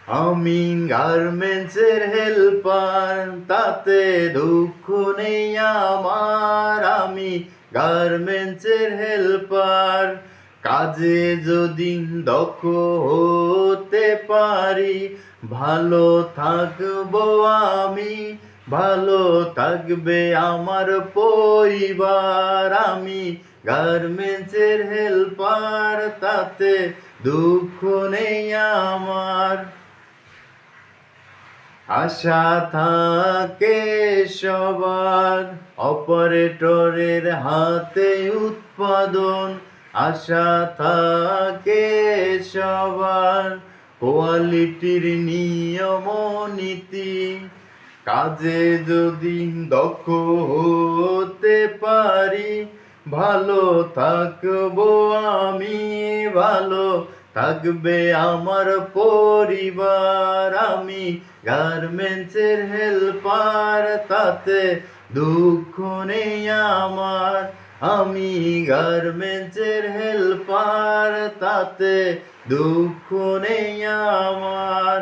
আমি গার্মেন্টসের হেল্পার, তাতে দুঃখ নেই আমার। আমি গার্মেন্টসের হেল্পার, কাজে যদি দক্ষ হতে পারি, ভালো থাকবো আমি, ভালো থাকবে আমার পরিবার। আমি গার্মেন্টসের হেল্পার, তাতে দুঃখ নেই আমার। আশা থাকে সবার, অপারেটরের হাতে উৎপাদন। আশা থাকে সবার, কোয়ালিটির নিয়ম নীতি। কাজে যদি দক্ষ হতে পারি, ভালো থাকবো আমি, ভালো থাকবে আমার পরিবার। আমি গার্মেন্টসের হেল্পার, তাতে দুঃখ নেই আমার। আমি গার্মেন্টসের হেল্পার, তাতে দুঃখ নেই আমার।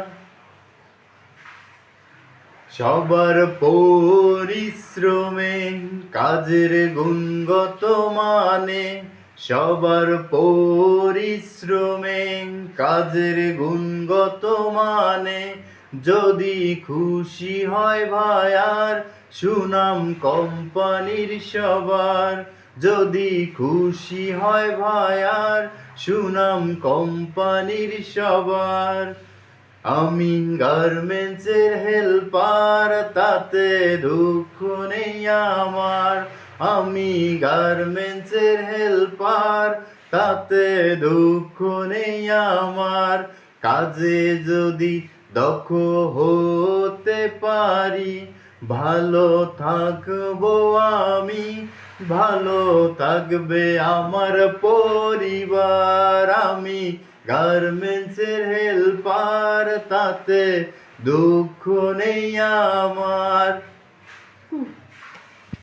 সবার পরিশ্রমে কাজের গুণগত মানে, সবার পরিশ্রমে কাজের গুণগত মানে। যদি খুশি হয় ভায়ার, সুনাম কোম্পানির সবার। যদি খুশি হয় ভায়ার, সুনাম কোম্পানির সবার। আমি গার্মেন্টসের হেল্পার, তাতে দুঃখ নেই আমার। আমি গার্মেন্টসের হেল্পার, তাতে দুঃখ নেই আমার। কাজে যদি দক্ষ হতে পারি, ভালো থাকবো আমি, ভালো থাকবে আমার পরিবার। আমি গার্মেন্টসের হেল্পার, তাতে দুঃখ নেই আমার।